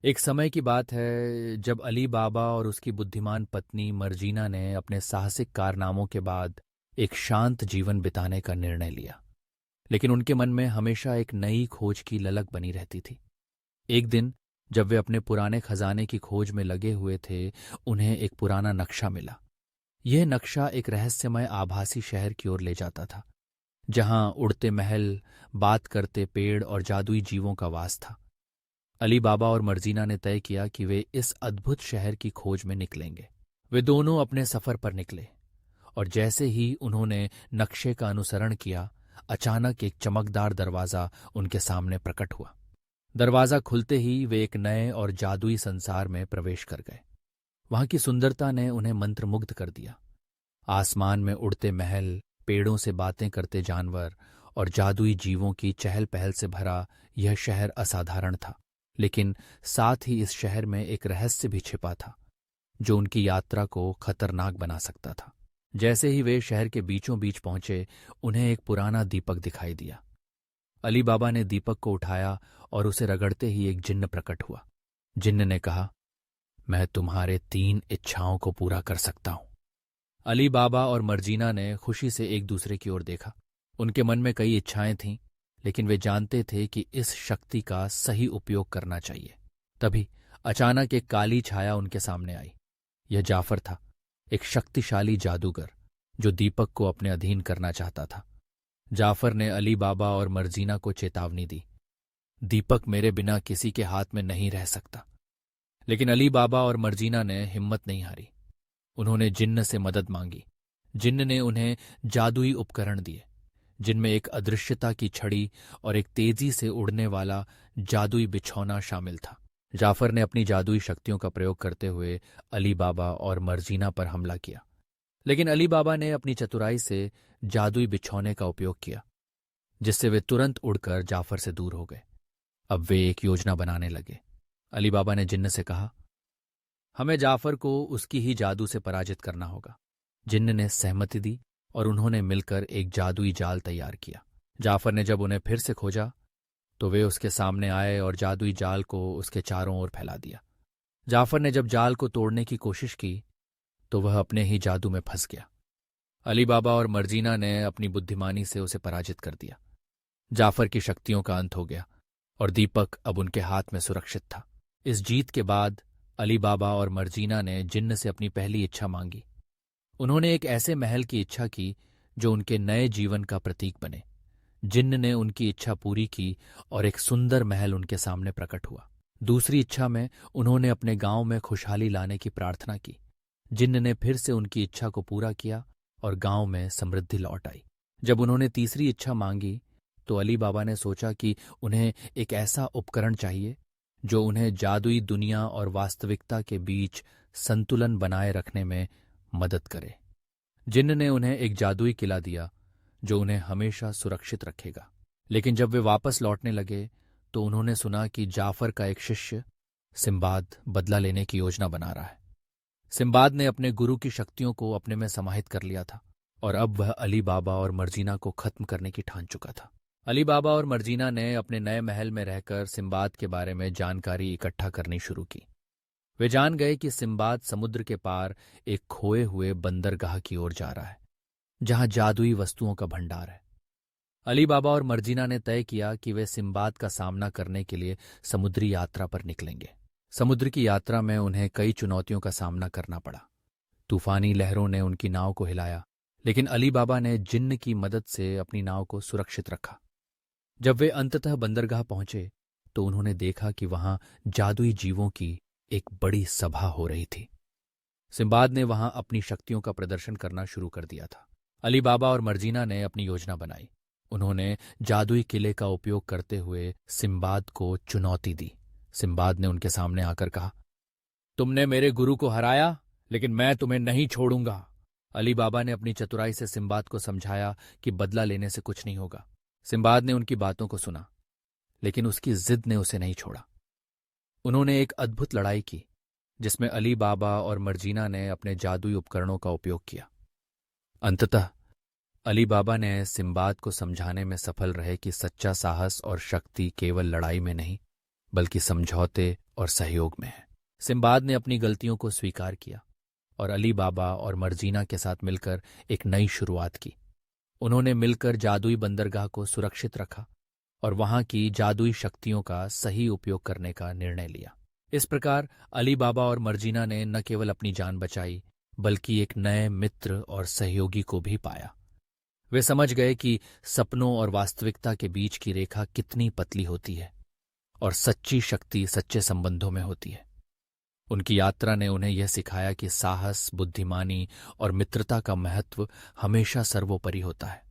एक समय की बात है जब अली बाबा और उसकी बुद्धिमान पत्नी मर्जीना ने अपने साहसिक कारनामों के बाद एक शांत जीवन बिताने का निर्णय लिया। लेकिन उनके मन में हमेशा एक नई खोज की ललक बनी रहती थी। एक दिन जब वे अपने पुराने खजाने की खोज में लगे हुए थे, उन्हें एक पुराना नक्शा मिला। यह नक्शा एक रहस्यमय आभासी शहर की ओर ले जाता था, जहां उड़ते महल, बात करते पेड़ और जादुई जीवों का वास था। अली बाबा और मर्जीना ने तय किया कि वे इस अद्भुत शहर की खोज में निकलेंगे। वे दोनों अपने सफर पर निकले, और जैसे ही उन्होंने नक्शे का अनुसरण किया, अचानक एक चमकदार दरवाजा उनके सामने प्रकट हुआ। दरवाजा खुलते ही वे एक नए और जादुई संसार में प्रवेश कर गए। वहां की सुंदरता ने उन्हें मंत्रमुग्ध कर दिया। आसमान में उड़ते महल, पेड़ों से बातें करते जानवर और जादुई जीवों की चहल पहल से भरा यह शहर असाधारण था। लेकिन साथ ही इस शहर में एक रहस्य भी छिपा था, जो उनकी यात्रा को खतरनाक बना सकता था। जैसे ही वे शहर के बीचों बीच पहुंचे, उन्हें एक पुराना दीपक दिखाई दिया। अली बाबा ने दीपक को उठाया और उसे रगड़ते ही एक जिन्न प्रकट हुआ। जिन्न ने कहा, मैं तुम्हारे 3 इच्छाओं को पूरा कर सकता हूं। अली बाबा और मर्जीना ने खुशी से एक दूसरे की ओर देखा। उनके मन में कई इच्छाएं थीं, लेकिन वे जानते थे कि इस शक्ति का सही उपयोग करना चाहिए। तभी अचानक एक काली छाया उनके सामने आई। यह जाफर था, एक शक्तिशाली जादूगर जो दीपक को अपने अधीन करना चाहता था। जाफर ने अली बाबा और मर्जीना को चेतावनी दी, दीपक मेरे बिना किसी के हाथ में नहीं रह सकता। लेकिन अली बाबा और मर्जीना ने हिम्मत नहीं हारी। उन्होंने जिन्न से मदद मांगी। जिन्न ने उन्हें जादुई उपकरण दिए, जिनमें एक अदृश्यता की छड़ी और एक तेजी से उड़ने वाला जादुई बिछौना शामिल था। जाफर ने अपनी जादुई शक्तियों का प्रयोग करते हुए अली बाबा और मर्जीना पर हमला किया। लेकिन अली बाबा ने अपनी चतुराई से जादुई बिछौने का उपयोग किया, जिससे वे तुरंत उड़कर जाफर से दूर हो गए। अब वे एक योजना बनाने लगे। अली बाबा ने जिन्न से कहा, हमें जाफर को उसकी ही जादू से पराजित करना होगा। जिन्न ने सहमति दी और उन्होंने मिलकर एक जादुई जाल तैयार किया। जाफर ने जब उन्हें फिर से खोजा, तो वे उसके सामने आए और जादुई जाल को उसके चारों ओर फैला दिया। जाफर ने जब जाल को तोड़ने की कोशिश की, तो वह अपने ही जादू में फंस गया। अली बाबा और मर्जीना ने अपनी बुद्धिमानी से उसे पराजित कर दिया। जाफर की शक्तियों का अंत हो गया और दीपक अब उनके हाथ में सुरक्षित था। इस जीत के बाद अली बाबा और मर्जीना ने जिन्न से अपनी पहली इच्छा मांगी। उन्होंने एक ऐसे महल की इच्छा की जो उनके नए जीवन का प्रतीक बने। जिन्न ने उनकी इच्छा पूरी की और एक सुंदर महल उनके सामने प्रकट हुआ। दूसरी इच्छा में उन्होंने अपने गांव में खुशहाली लाने की प्रार्थना की। जिन्न ने फिर से उनकी इच्छा को पूरा किया और गांव में समृद्धि लौट आई। जब उन्होंने तीसरी इच्छा मांगी, तो अली बाबा ने सोचा कि उन्हें एक ऐसा उपकरण चाहिए जो उन्हें जादुई दुनिया और वास्तविकता के बीच संतुलन बनाए रखने में मदद करे। जिन्न ने उन्हें एक जादुई किला दिया जो उन्हें हमेशा सुरक्षित रखेगा। लेकिन जब वे वापस लौटने लगे, तो उन्होंने सुना कि जाफर का एक शिष्य सिम्बाद बदला लेने की योजना बना रहा है। सिम्बाद ने अपने गुरु की शक्तियों को अपने में समाहित कर लिया था और अब वह अली बाबा और मर्जीना को खत्म करने की ठान चुका था। अली बाबा और मर्जीना ने अपने नए महल में रहकर सिम्बाद के बारे में जानकारी इकट्ठा करनी शुरू की। वे जान गए कि सिम्बाद समुद्र के पार एक खोए हुए बंदरगाह की ओर जा रहा है, जहां जादुई वस्तुओं का भंडार है। अली बाबा और मर्जीना ने तय किया कि वे सिम्बाद का सामना करने के लिए समुद्री यात्रा पर निकलेंगे। समुद्र की यात्रा में उन्हें कई चुनौतियों का सामना करना पड़ा। तूफानी लहरों ने उनकी नाव को हिलाया, लेकिन अली बाबा ने जिन्न की मदद से अपनी नाव को सुरक्षित रखा। जब वे अंततः बंदरगाह पहुंचे, तो उन्होंने देखा कि वहां जादुई जीवों की एक बड़ी सभा हो रही थी। सिम्बाद ने वहां अपनी शक्तियों का प्रदर्शन करना शुरू कर दिया था। अली बाबा और मर्जीना ने अपनी योजना बनाई। उन्होंने जादुई किले का उपयोग करते हुए सिम्बाद को चुनौती दी। सिम्बाद ने उनके सामने आकर कहा, तुमने मेरे गुरु को हराया, लेकिन मैं तुम्हें नहीं छोड़ूंगा। अली बाबा ने अपनी चतुराई से सिम्बाद को समझाया कि बदला लेने से कुछ नहीं होगा। सिम्बाद ने उनकी बातों को सुना, लेकिन उसकी जिद ने उसे नहीं छोड़ा। उन्होंने एक अद्भुत लड़ाई की, जिसमें अली बाबा और मर्जीना ने अपने जादुई उपकरणों का उपयोग किया। अंततः अली बाबा ने सिम्बाद को समझाने में सफल रहे कि सच्चा साहस और शक्ति केवल लड़ाई में नहीं, बल्कि समझौते और सहयोग में है। सिम्बाद ने अपनी गलतियों को स्वीकार किया और अली बाबा और मर्जीना के साथ मिलकर एक नई शुरुआत की। उन्होंने मिलकर जादुई बंदरगाह को सुरक्षित रखा और वहां की जादुई शक्तियों का सही उपयोग करने का निर्णय लिया। इस प्रकार अली बाबा और मर्जीना ने न केवल अपनी जान बचाई, बल्कि एक नए मित्र और सहयोगी को भी पाया। वे समझ गए कि सपनों और वास्तविकता के बीच की रेखा कितनी पतली होती है और सच्ची शक्ति सच्चे संबंधों में होती है। उनकी यात्रा ने उन्हें यह सिखाया कि साहस, बुद्धिमानी और मित्रता का महत्व हमेशा सर्वोपरि होता है।